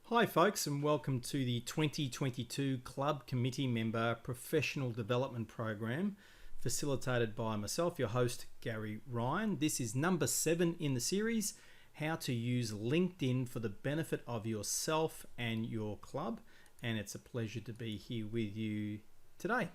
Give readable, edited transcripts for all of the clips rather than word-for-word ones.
Hi folks, and welcome to the 2022 Club Committee Member Professional Development Program facilitated by myself, your host Gary Ryan. This is number 7 in the series, How to Use LinkedIn for the Benefit of Yourself and Your Club, and it's a pleasure to be here with you today.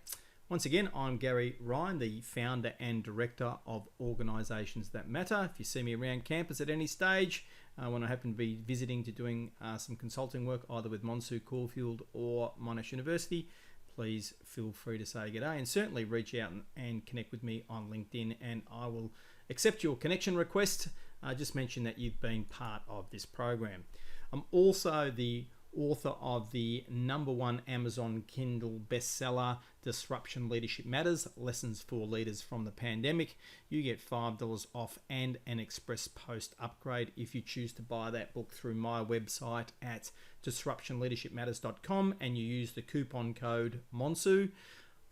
Once again, I'm Gary Ryan, the founder and director of Organisations That Matter. If you see me around campus at any stage, when I happen to be visiting to doing some consulting work either with Monsu Caulfield or Monash University, please feel free to say g'day and certainly reach out and connect with me on LinkedIn, and I will accept your connection request. Just mention that you've been part of this program. I'm also the author of the #1 Amazon Kindle bestseller, Disruption Leadership Matters, Lessons for Leaders from the Pandemic. You get $5 off and an express post upgrade if you choose to buy that book through my website at disruptionleadershipmatters.com and you use the coupon code MONSU.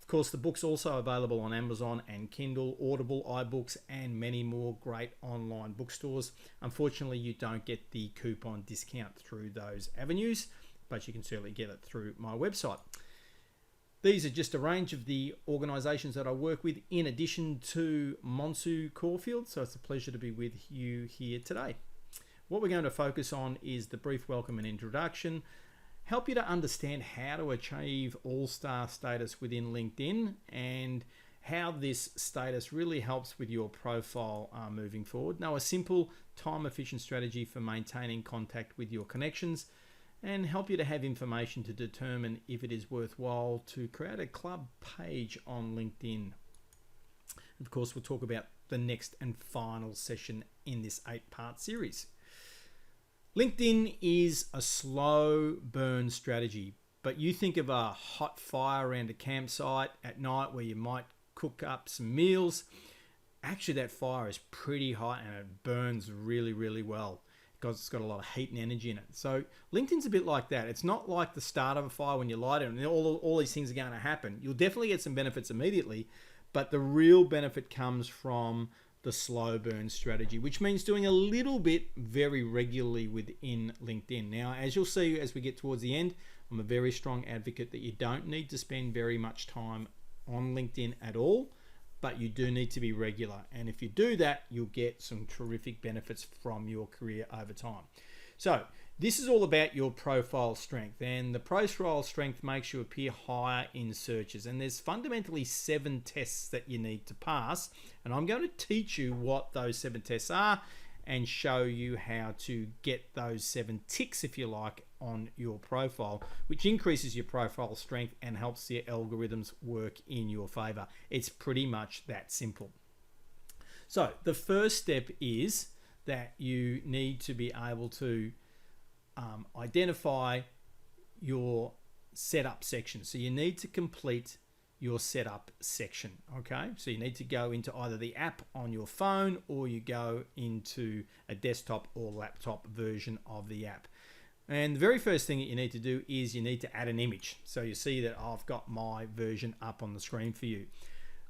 Of course, the book's also available on Amazon and Kindle, Audible, iBooks, and many more great online bookstores. Unfortunately, you don't get the coupon discount through those avenues, but you can certainly get it through my website. These are just a range of the organisations that I work with in addition to Monsu Caulfield, so it's a pleasure to be with you here today. What we're going to focus on is the brief welcome and introduction, help you to understand how to achieve all-star status within LinkedIn and how this status really helps with your profile moving forward. Know a simple, time-efficient strategy for maintaining contact with your connections and help you to have information to determine if it is worthwhile to create a club page on LinkedIn. Of course, we'll talk about the next and final session in this 8-part series. LinkedIn is a slow burn strategy, but you think of a hot fire around a campsite at night where you might cook up some meals. Actually, that fire is pretty hot and it burns really, really well because it's got a lot of heat and energy in it. So LinkedIn's a bit like that. It's not like the start of a fire when you light it and all these things are going to happen. You'll definitely get some benefits immediately, but the real benefit comes from the slow burn strategy, which means doing a little bit very regularly within LinkedIn. Now, as you'll see as we get towards the end, I'm a very strong advocate that you don't need to spend very much time on LinkedIn at all, but you do need to be regular. And if you do that, you'll get some terrific benefits from your career over time. So this is all about your profile strength, and the profile strength makes you appear higher in searches. And there's fundamentally 7 tests that you need to pass, and I'm going to teach you what those 7 tests are and show you how to get those 7 ticks, if you like, on your profile, which increases your profile strength and helps the algorithms work in your favor. It's pretty much that simple. So the first step is that you need to be able to identify your setup section. So you need to complete your setup section, okay? So you need to go into either the app on your phone or you go into a desktop or laptop version of the app. And the very first thing that you need to do is you need to add an image. So you see that I've got my version up on the screen for you.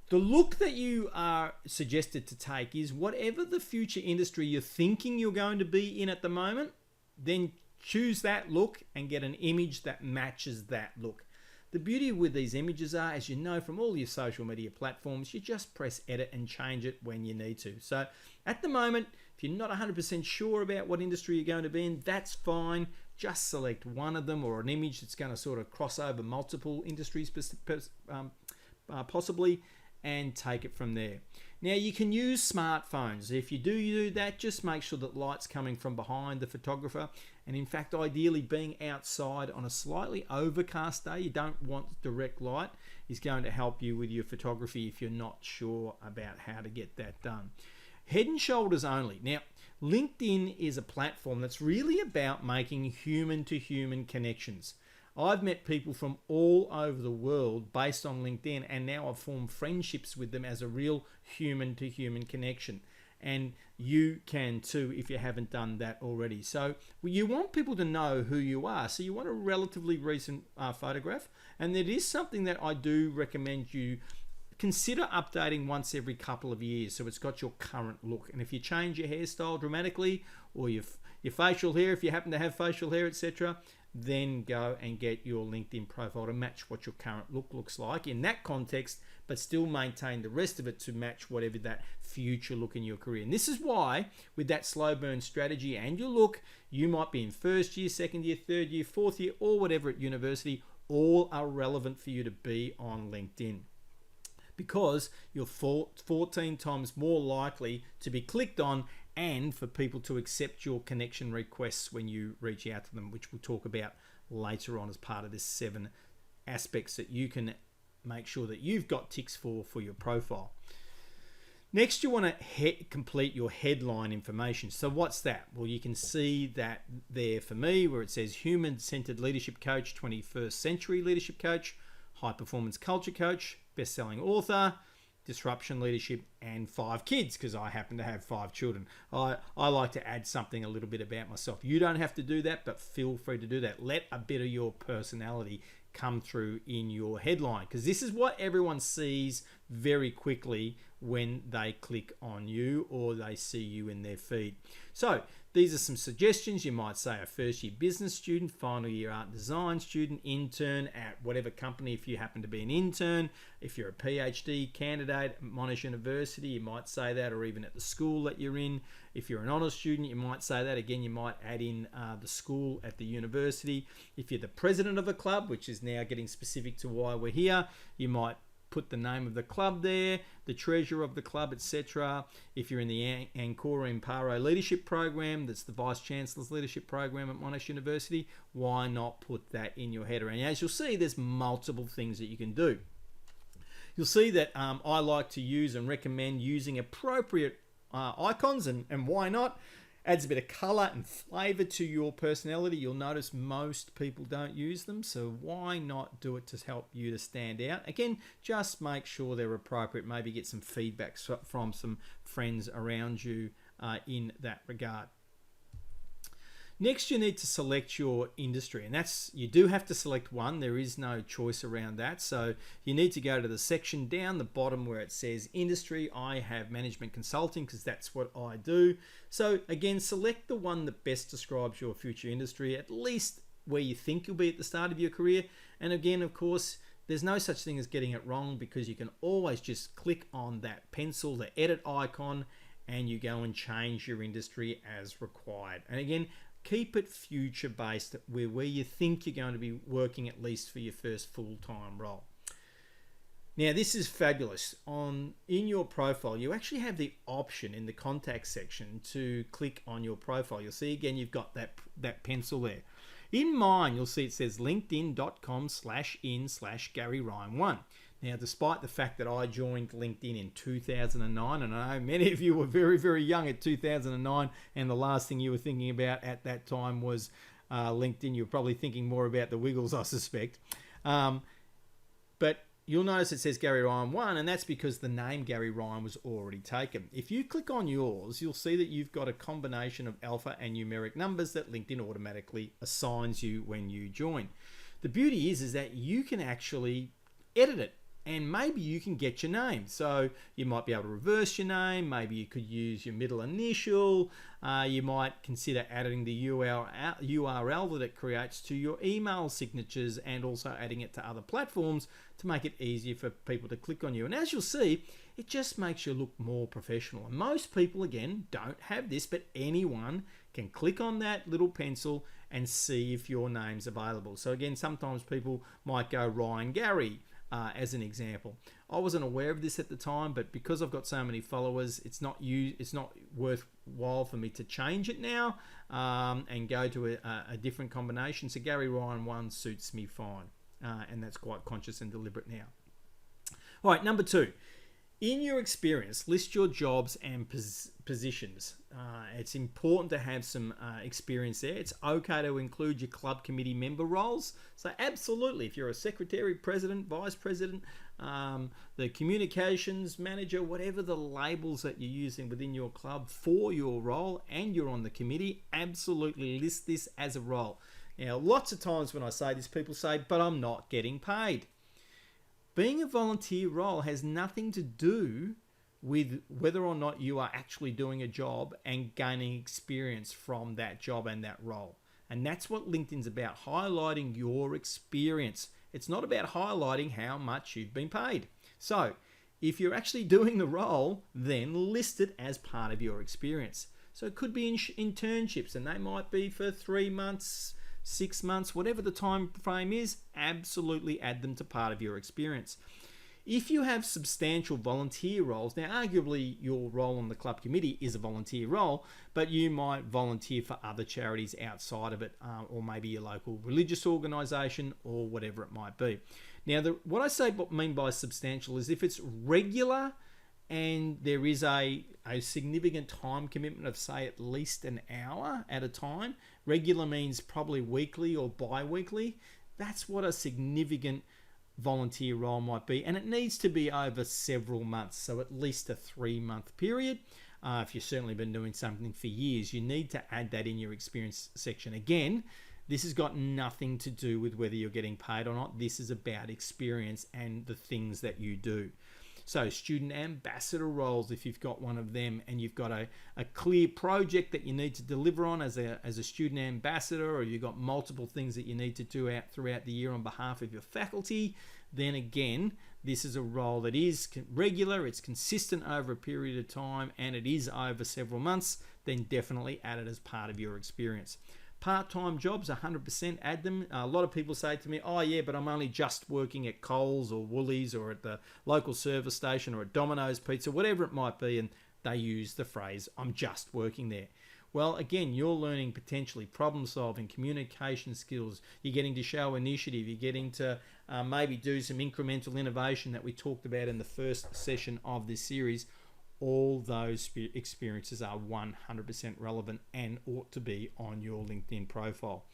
The look that you are suggested to take is whatever the future industry you're thinking you're going to be in at the moment, then choose that look and get an image that matches that look. The beauty with these images are, as you know from all your social media platforms, you just press edit and change it when you need to. So at the moment, if you're not 100% sure about what industry you're going to be in, that's fine. Just select one of them or an image that's going to sort of cross over multiple industries possibly, and take it from there. Now you can use smartphones. If you do that, just make sure that light's coming from behind the photographer, and in fact ideally being outside on a slightly overcast day, you don't want direct light, is going to help you with your photography if you're not sure about how to get that done. Head and shoulders only. Now LinkedIn is a platform that's really about making human to human connections. I've met people from all over the world based on LinkedIn, and now I've formed friendships with them as a real human-to-human connection. And you can too if you haven't done that already. So you want people to know who you are. So you want a relatively recent photograph, and it is something that I do recommend you consider updating once every couple of years so it's got your current look. And if you change your hairstyle dramatically, or your facial hair, if you happen to have facial hair, etc., then go and get your LinkedIn profile to match what your current look looks like in that context, but still maintain the rest of it to match whatever that future look in your career. And this is why, with that slow burn strategy and your look, you might be in first year, second year, third year, fourth year, or whatever at university, all are relevant for you to be on LinkedIn, because you're 14 times more likely to be clicked on and for people to accept your connection requests when you reach out to them, which we'll talk about later on as part of this 7 aspects that you can make sure that you've got ticks for your profile. Next, you want to complete your headline information. So what's that? Well, you can see that there for me where it says human-centered leadership coach, 21st century leadership coach, high performance culture coach, best-selling author, disruption leadership, and 5 kids, because I happen to have 5 children. I like to add something a little bit about myself. You don't have to do that, but feel free to do that. Let a bit of your personality come through in your headline, because this is what everyone sees very quickly when they click on you or they see you in their feed. So these are some suggestions. You might say a first year business student, final year art and design student, intern at whatever company if you happen to be an intern. If you're a PhD candidate at Monash University, you might say that, or even at the school that you're in. If you're an honours student, you might say that. Again, you might add in the school at the university. If you're the president of a club, which is now getting specific to why we're here, you might put the name of the club there, the treasurer of the club, etc. If you're in the Ancora Imparo Leadership Program, that's the Vice Chancellor's Leadership Program at Monash University, why not put that in your header? And as you'll see, there's multiple things that you can do. You'll see that I like to use and recommend using appropriate icons, and why not? Adds a bit of color and flavor to your personality. You'll notice most people don't use them, so why not do it to help you to stand out? Again, just make sure they're appropriate. Maybe get some feedback from some friends around you in that regard. Next, you need to select your industry, and that's, you do have to select one. There is no choice around that. So you need to go to the section down the bottom where it says industry. I have management consulting because that's what I do. So again, select the one that best describes your future industry, at least where you think you'll be at the start of your career. And again, of course, there's no such thing as getting it wrong, because you can always just click on that pencil, the edit icon, and you go and change your industry as required. And again, keep it future based, where you think you're going to be working at least for your first full-time role. Now, this is fabulous. In your profile, you actually have the option in the contact section to click on your profile. You'll see again, you've got that pencil there. In mine, you'll see it says linkedin.com/in/Gary Ryan 1. Now, despite the fact that I joined LinkedIn in 2009, and I know many of you were very, very young at 2009, and the last thing you were thinking about at that time was LinkedIn. You were probably thinking more about the Wiggles, I suspect. But you'll notice it says Gary Ryan 1, and that's because the name Gary Ryan was already taken. If you click on yours, you'll see that you've got a combination of alpha and numeric numbers that LinkedIn automatically assigns you when you join. The beauty is that you can actually edit it, and maybe you can get your name. So you might be able to reverse your name. Maybe you could use your middle initial. You might consider adding the URL that it creates to your email signatures, and also adding it to other platforms to make it easier for people to click on you. And as you'll see, it just makes you look more professional. And most people, again, don't have this, but anyone can click on that little pencil and see if your name's available. So again, sometimes people might go Ryan Gary, as an example. I wasn't aware of this at the time, but because I've got so many followers, it's not worthwhile for me to change it now and go to a different combination. So Gary Ryan 1 suits me fine, and that's quite conscious and deliberate now. All right, number 2. In your experience, list your jobs and positions. It's important to have some experience there. It's okay to include your club committee member roles. So absolutely, if you're a secretary, president, vice president, the communications manager, whatever the labels that you're using within your club for your role, and you're on the committee, absolutely list this as a role. Now, lots of times when I say this, people say, but I'm not getting paid. Being a volunteer role has nothing to do with whether or not you are actually doing a job and gaining experience from that job and that role. And that's what LinkedIn's about, highlighting your experience. It's not about highlighting how much you've been paid. So if you're actually doing the role, then list it as part of your experience. So it could be internships, and they might be for 3 months, 6 months, whatever the time frame is. Absolutely add them to part of your experience. If you have substantial volunteer roles, now arguably your role on the club committee is a volunteer role, but you might volunteer for other charities outside of it, or maybe your local religious organisation or whatever it might be. Now, what I mean by substantial is if it's regular and there is a significant time commitment of, say, at least an hour at a time. Regular means probably weekly or bi-weekly. That's what a significant volunteer role might be, and it needs to be over several months, so at least a 3-month period. If you've certainly been doing something for years, you need to add that in your experience section. Again, this has got nothing to do with whether you're getting paid or not. This is about experience and the things that you do. So student ambassador roles, if you've got one of them and you've got a clear project that you need to deliver on as a student ambassador, or you've got multiple things that you need to do throughout the year on behalf of your faculty, then again, this is a role that is regular, it's consistent over a period of time, and it is over several months, then definitely add it as part of your experience. Part-time jobs, 100% add them. A lot of people say to me, oh yeah, but I'm only just working at Coles or Woolies or at the local service station or at Domino's Pizza, whatever it might be, and they use the phrase, I'm just working there. Well, again, you're learning potentially problem solving, communication skills, you're getting to show initiative, you're getting to maybe do some incremental innovation that we talked about in the first session of this series. All those experiences are 100% relevant and ought to be on your LinkedIn profile.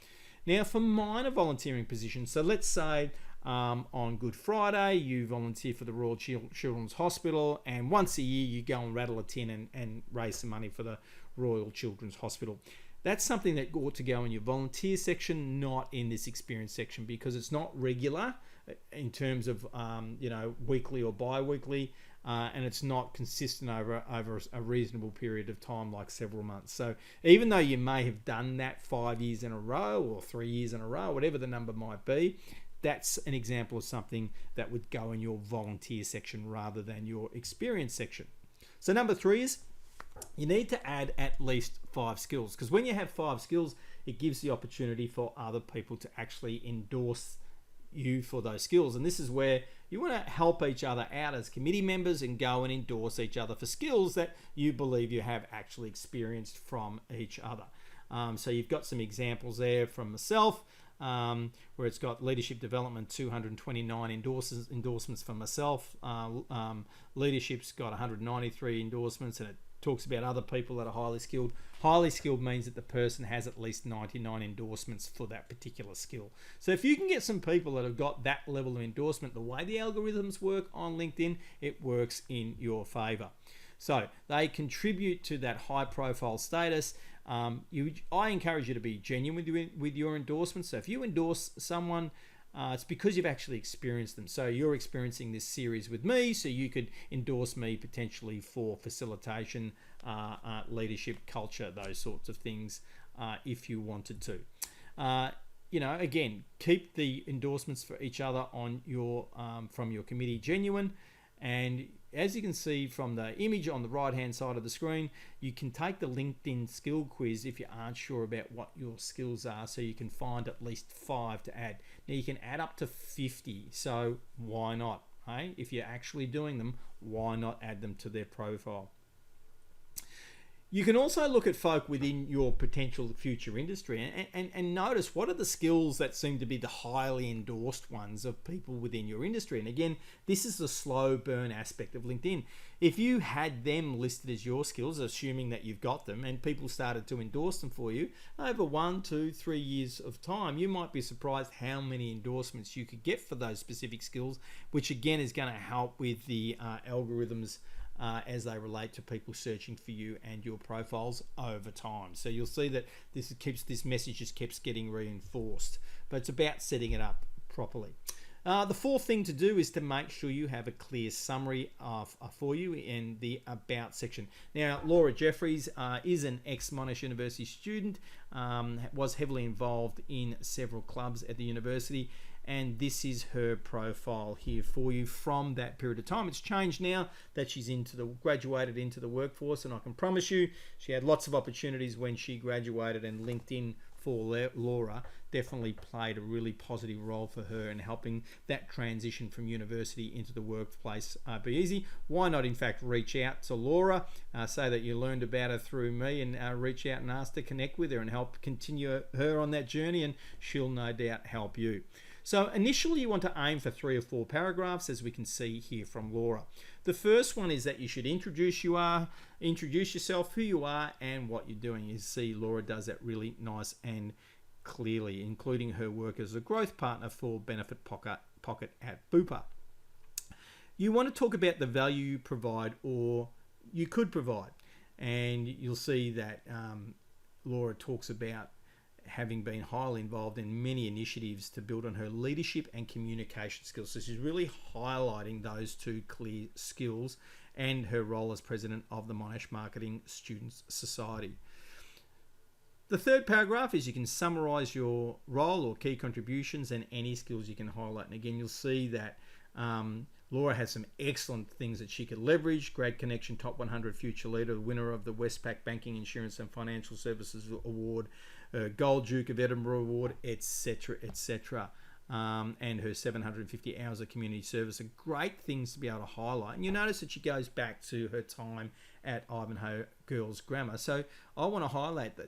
Now, for minor volunteering positions, so let's say on Good Friday you volunteer for the Royal Children's Hospital, and once a year you go and rattle a tin and raise some money for the Royal Children's Hospital. That's something that ought to go in your volunteer section, not in this experience section, because it's not regular in terms of weekly or bi-weekly. And it's not consistent over a reasonable period of time, like several months. So even though you may have done that 5 years in a row or 3 years in a row, whatever the number might be, that's an example of something that would go in your volunteer section rather than your experience section. So number 3 is you need to add at least 5 skills, because when you have 5 skills, it gives the opportunity for other people to actually endorse you for those skills. And this is where you want to help each other out as committee members and go and endorse each other for skills that you believe you have actually experienced from each other. So you've got some examples there from myself, where it's got leadership development, 229 endorsements for myself. Leadership's got 193 endorsements, and it talks about other people that are highly skilled. Highly skilled means that the person has at least 99 endorsements for that particular skill. So if you can get some people that have got that level of endorsement, the way the algorithms work on LinkedIn, it works in your favor. So they contribute to that high profile status. I encourage you to be genuine with your endorsements. So if you endorse someone, it's because you've actually experienced them. So you're experiencing this series with me, so you could endorse me potentially for facilitation, leadership, culture, those sorts of things, if you wanted to. Again, keep the endorsements for each other on your from your committee genuine. And as you can see from the image on the right hand side of the screen, you can take the LinkedIn skill quiz if you aren't sure about what your skills are, so you can find at least 5 to add. Now you can add up to 50, so why not? Hey, if you're actually doing them, why not add them to their profile? You can also look at folk within your potential future industry and notice what are the skills that seem to be the highly endorsed ones of people within your industry. And again, this is the slow burn aspect of LinkedIn. If you had them listed as your skills, assuming that you've got them, and people started to endorse them for you, over 1, 2, 3 years of time, you might be surprised how many endorsements you could get for those specific skills, which again is going to help with the algorithms as they relate to people searching for you and your profiles over time. So you'll see that this message just keeps getting reinforced, but it's about setting it up properly. The fourth thing to do is to make sure you have a clear summary for you in the About section. Now, Laura Jeffries is an ex-Monash University student, was heavily involved in several clubs at the university, and this is her profile here for you from that period of time. It's changed now that she's graduated into the workforce, and I can promise you she had lots of opportunities when she graduated, and LinkedIn for Laura definitely played a really positive role for her in helping that transition from university into the workplace be easy. Why not, in fact, reach out to Laura, say that you learned about her through me, and reach out and ask to connect with her and help continue her on that journey, and she'll no doubt help you. So initially you want to aim for 3 or 4 paragraphs, as we can see here from Laura. The first one is that you should introduce yourself, who you are, and what you're doing. You see Laura does that really nice and clearly, including her work as a growth partner for Benefit Pocket at Bupa. You want to talk about the value you provide or you could provide, and you'll see that Laura talks about having been highly involved in many initiatives to build on her leadership and communication skills. So she's really highlighting those 2 clear skills and her role as president of the Monash Marketing Students Society. The third paragraph is you can summarize your role or key contributions and any skills you can highlight. And again, you'll see that Laura has some excellent things that she could leverage. Grad Connection Top 100 Future Leader, winner of the Westpac Banking, Insurance and Financial Services Award, Gold Duke of Edinburgh Award, etc., etc. And her 750 hours of community service are great things to be able to highlight. And you notice that she goes back to her time at Ivanhoe Girls Grammar. So I want to highlight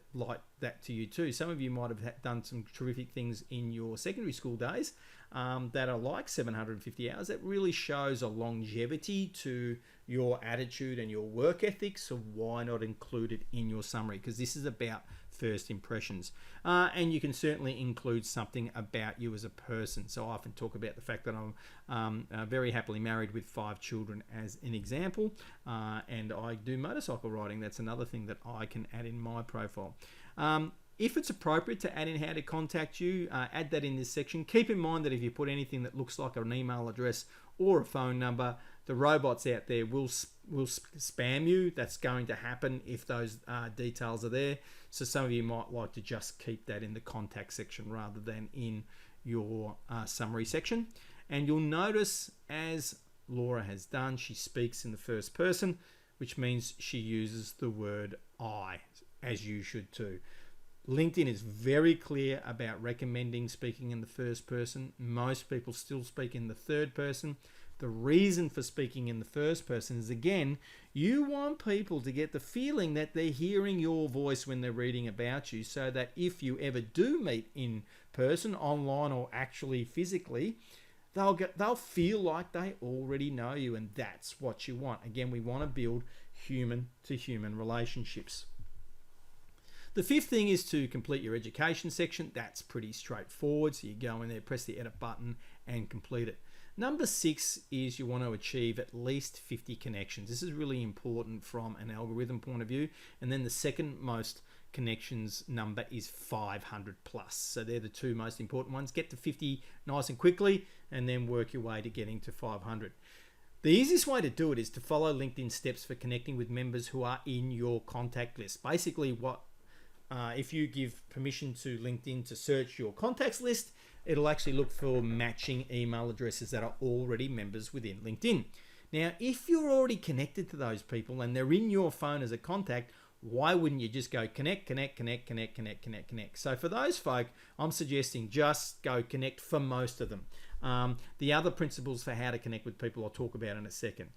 that to you too. Some of you might have done some terrific things in your secondary school days that are like 750 hours. That really shows a longevity to your attitude and your work ethic. So why not include it in your summary? Because this is about first impressions. And you can certainly include something about you as a person. So I often talk about the fact that I'm very happily married with 5 children as an example, and I do motorcycle riding. That's another thing that I can add in my profile. If it's appropriate to add in how to contact you, add that in this section. Keep in mind that if you put anything that looks like an email address or a phone number, the robots out there will spam you. That's going to happen if those details are there. So some of you might like to just keep that in the contact section rather than in your summary section. And you'll notice, as Laura has done, she speaks in the first person, which means she uses the word I, as you should too. LinkedIn is very clear about recommending speaking in the first person. Most people still speak in the third person. The reason for speaking in the first person is, again, you want people to get the feeling that they're hearing your voice when they're reading about you, so that if you ever do meet in person, online or actually physically, they'll feel like they already know you, and that's what you want. Again, we want to build human-to-human relationships. The fifth thing is to complete your education section. That's pretty straightforward. So you go in there, press the edit button and complete it. Number 6 is you want to achieve at least 50 connections. This is really important from an algorithm point of view. And then the second most connections number is 500 plus. So they're the 2 most important ones. Get to 50 nice and quickly, and then work your way to getting to 500. The easiest way to do it is to follow LinkedIn steps for connecting with members who are in your contact list. Basically, if you give permission to LinkedIn to search your contacts list, it'll actually look for matching email addresses that are already members within LinkedIn. Now, if you're already connected to those people and they're in your phone as a contact, why wouldn't you just go connect? So for those folk, I'm suggesting just go connect for most of them. The other principles for how to connect with people I'll talk about in a second.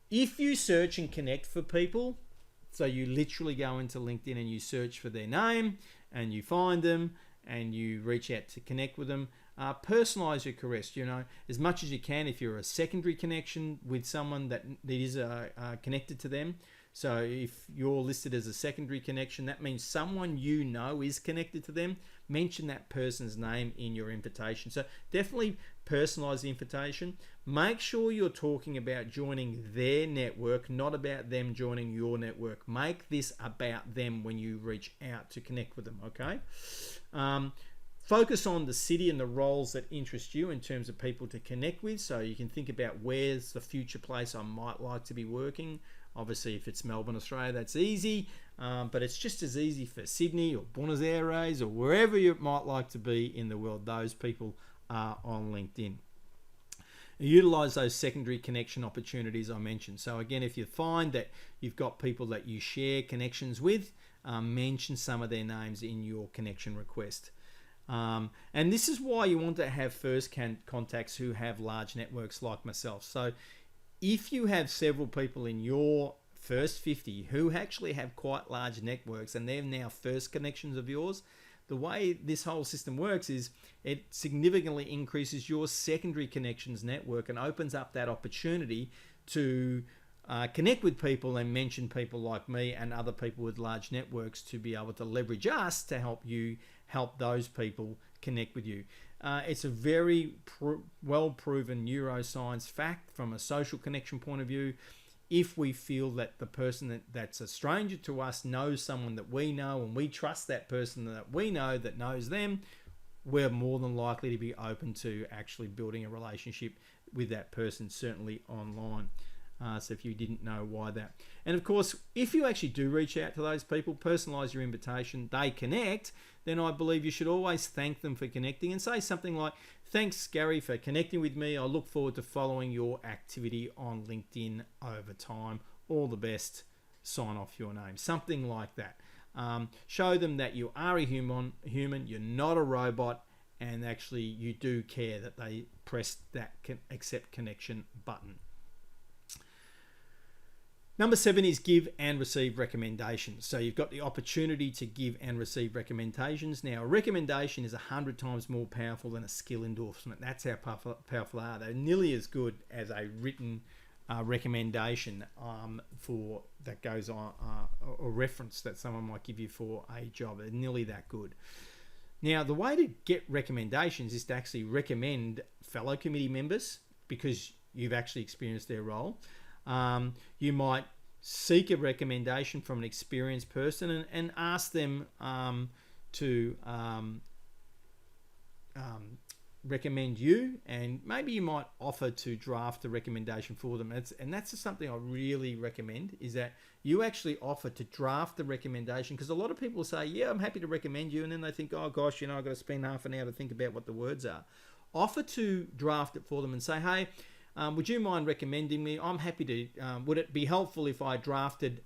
If you search and connect for people, so you literally go into LinkedIn and you search for their name and you find them and you reach out to connect with them, personalize your request, as much as you can. If you're a secondary connection with someone that is connected to them, so if you're listed as a secondary connection, that means someone you know is connected to them. Mention that person's name in your invitation. So definitely personalize the invitation. Make sure you're talking about joining their network, not about them joining your network. Make this about them when you reach out to connect with them, okay? Focus on the city and the roles that interest you in terms of people to connect with. So you can think about where's the future place I might like to be working. Obviously, if it's Melbourne, Australia, that's easy. But it's just as easy for Sydney or Buenos Aires or wherever you might like to be in the world. Those people are on LinkedIn. Utilize those secondary connection opportunities I mentioned. So again, if you find that you've got people that you share connections with, mention some of their names in your connection request. And this is why you want to have first contacts who have large networks like myself. So if you have several people in your first 50 who actually have quite large networks and they're now first connections of yours, the way this whole system works is it significantly increases your secondary connections network and opens up that opportunity to connect with people and mention people like me and other people with large networks to be able to leverage us to help you help those people connect with you. It's a very well-proven neuroscience fact from a social connection point of view. If we feel that the person that's a stranger to us knows someone that we know and we trust that person that we know that knows them, we're more than likely to be open to actually building a relationship with that person, certainly online. So if you didn't know why that. And of course, if you actually do reach out to those people, personalize your invitation, they connect, then I believe you should always thank them for connecting and say something like, thanks, Gary, for connecting with me. I look forward to following your activity on LinkedIn over time. All the best. Sign off your name. Something like that. Show them that you are a human, you're not a robot, and actually you do care that they press that accept connection button. Number 7 is give and receive recommendations. So you've got the opportunity to give and receive recommendations. Now, a recommendation is 100 times more powerful than a skill endorsement. That's how powerful they are. They're nearly as good as a written recommendation for that goes on, or reference that someone might give you for a job. They're nearly that good. Now, the way to get recommendations is to actually recommend fellow committee members because you've actually experienced their role. You might seek a recommendation from an experienced person and ask them to recommend you, and maybe you might offer to draft a recommendation for them. And that's just something I really recommend, is that you actually offer to draft the recommendation, because a lot of people say, yeah, I'm happy to recommend you, and then they think, oh gosh, I've got to spend half an hour to think about what the words are. Offer to draft it for them and say, hey, would you mind recommending me? I'm happy to. Would it be helpful if I drafted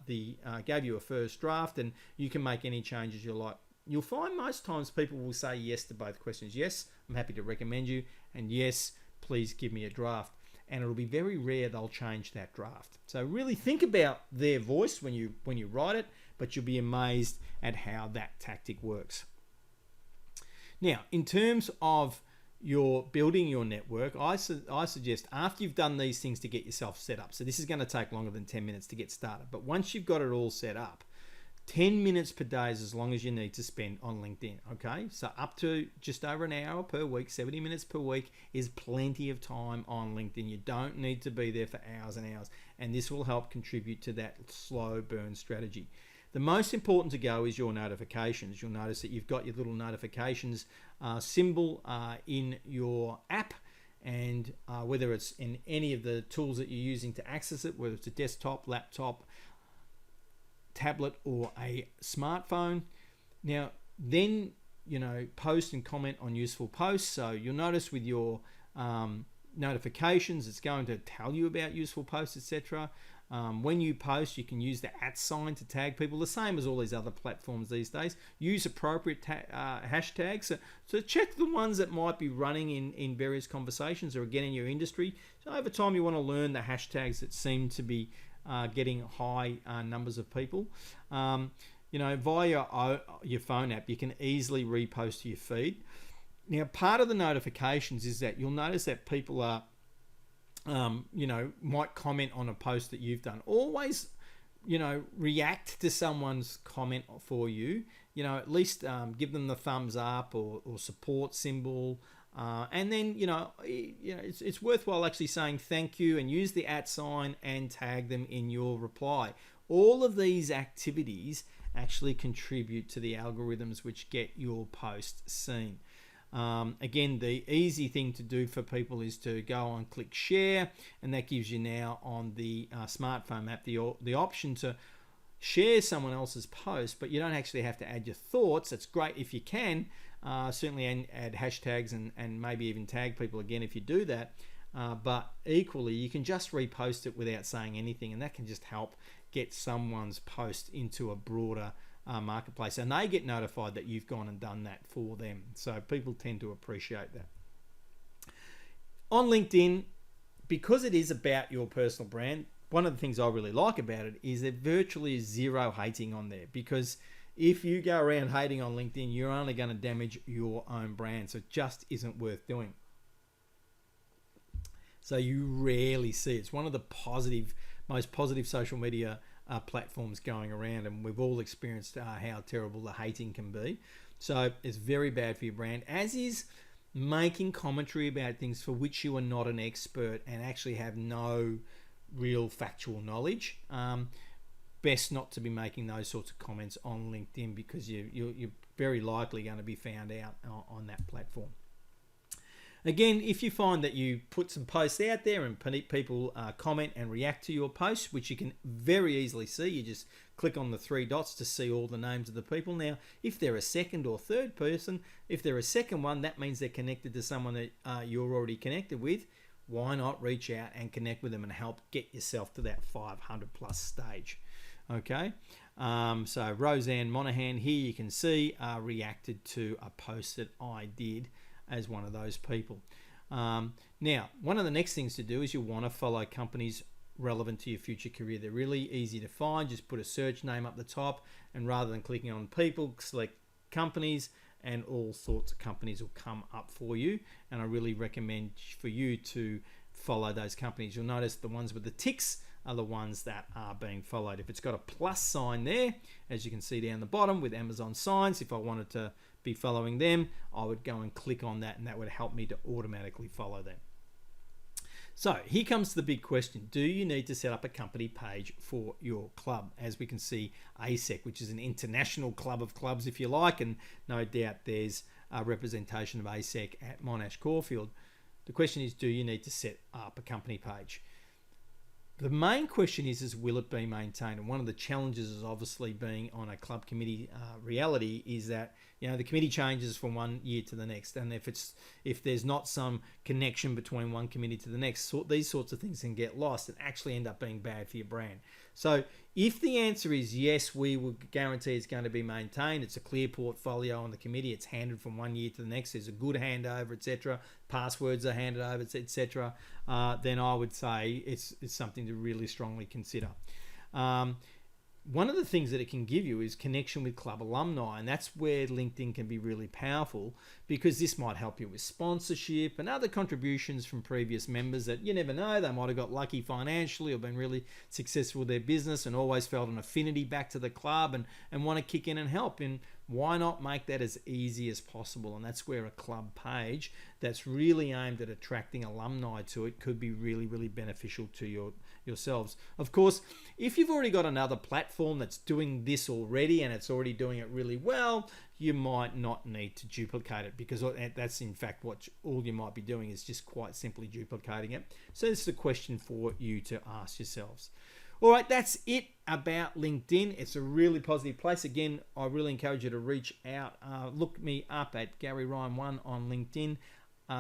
gave you a first draft, and you can make any changes you like? You'll find most times people will say yes to both questions. Yes, I'm happy to recommend you, and yes, please give me a draft. And it'll be very rare they'll change that draft. So really think about their voice when you write it, but you'll be amazed at how that tactic works. Now, in terms of you're building your network, I suggest after you've done these things to get yourself set up, so this is going to take longer than 10 minutes to get started, but once you've got it all set up, 10 minutes per day is as long as you need to spend on LinkedIn, okay? So up to just over an hour per week, 70 minutes per week is plenty of time on LinkedIn. You don't need to be there for hours and hours, and this will help contribute to that slow burn strategy. The most important to go is your notifications. You'll notice that you've got your little notifications symbol in your app, and whether it's in any of the tools that you're using to access it, whether it's a desktop, laptop, tablet, or a smartphone. Now, then, post and comment on useful posts. So you'll notice with your notifications, it's going to tell you about useful posts, etc. When you post, you can use the @ sign to tag people, the same as all these other platforms these days. Use appropriate hashtags. So check the ones that might be running in various conversations or again in your industry. So over time, you want to learn the hashtags that seem to be getting high numbers of people. Via your phone app, you can easily repost to your feed. Now, part of the notifications is that you'll notice that people are might comment on a post that you've done. Always, react to someone's comment for you. At least give them the thumbs up or support symbol. And then, it's worthwhile actually saying thank you and use the @ sign and tag them in your reply. All of these activities actually contribute to the algorithms which get your post seen. Again, the easy thing to do for people is to go on click share, and that gives you now on the smartphone app the option to share someone else's post, but you don't actually have to add your thoughts. It's great if you can, certainly add hashtags and maybe even tag people again if you do that. But equally, you can just repost it without saying anything, and that can just help get someone's post into a broader marketplace, and they get notified that you've gone and done that for them. So people tend to appreciate that. On LinkedIn, because it is about your personal brand, one of the things I really like about it is there virtually is zero hating on there, because if you go around hating on LinkedIn, you're only going to damage your own brand. So it just isn't worth doing. So you rarely see it. It's one of the most positive social media platforms going around, and we've all experienced how terrible the hating can be. So it's very bad for your brand, as is making commentary about things for which you are not an expert and actually have no real factual knowledge. Best not to be making those sorts of comments on LinkedIn, because you're very likely going to be found out on that platform. Again, if you find that you put some posts out there and people comment and react to your posts, which you can very easily see, you just click on the three dots to see all the names of the people. Now, if they're a second or third person, if they're a second one, that means they're connected to someone that you're already connected with. Why not reach out and connect with them and help get yourself to that 500 plus stage? Okay, so Roseanne Monahan here, you can see, reacted to a post that I did as one of those people. Now, one of the next things to do is you want to follow companies relevant to your future career. They're really easy to find. Just put a search name up the top, and rather than clicking on people, select companies, and all sorts of companies will come up for you. And I really recommend for you to follow those companies. You'll notice the ones with the ticks are the ones that are being followed. If it's got a plus sign there, as you can see down the bottom with Amazon signs, if I wanted to be following them, I would go and click on that, and that would help me to automatically follow them. So here comes the big question. Do you need to set up a company page for your club? As we can see, ASEC, which is an international club of clubs, if you like, and no doubt there's a representation of ASEC at Monash Caulfield. The question is, do you need to set up a company page? The main question is will it be maintained? And one of the challenges is obviously being on a club committee reality is that, you know, the committee changes from one year to the next, and if there's not some connection between one committee to the next, these sorts of things can get lost and actually end up being bad for your brand. So if the answer is yes, we will guarantee it's going to be maintained, it's a clear portfolio on the committee, it's handed from one year to the next, there's a good handover, etc., passwords are handed over, etc., then I would say it's something to really strongly consider. One of the things that it can give you is connection with club alumni, and that's where LinkedIn can be really powerful, because this might help you with sponsorship and other contributions from previous members that you never know, they might have got lucky financially or been really successful with their business and always felt an affinity back to the club and want to kick in and help. And why not make that as easy as possible? And that's where a club page that's really aimed at attracting alumni to it could be really, really beneficial to yourselves. Of course, if you've already got another platform that's doing this already and it's already doing it really well, you might not need to duplicate it, because that's in fact what all you might be doing is just quite simply duplicating it. So this is a question for you to ask yourselves. All right, that's it about LinkedIn. It's a really positive place. Again, I really encourage you to reach out. Look me up at Gary Ryan 1 on LinkedIn.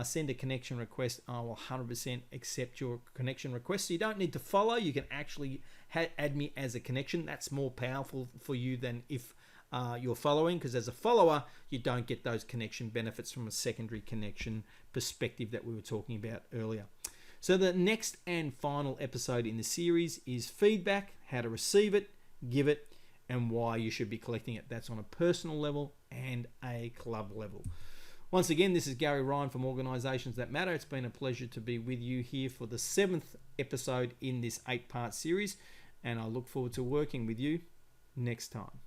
Send a connection request. I will 100% accept your connection request. So you don't need to follow. You can actually add me as a connection. That's more powerful for you than if you're following, because as a follower, you don't get those connection benefits from a secondary connection perspective that we were talking about earlier. So the next and final episode in the series is feedback, how to receive it, give it, and why you should be collecting it. That's on a personal level and a club level. Once again, this is Gary Ryan from Organisations That Matter. It's been a pleasure to be with you here for the 7th episode in this 8-part series, and I look forward to working with you next time.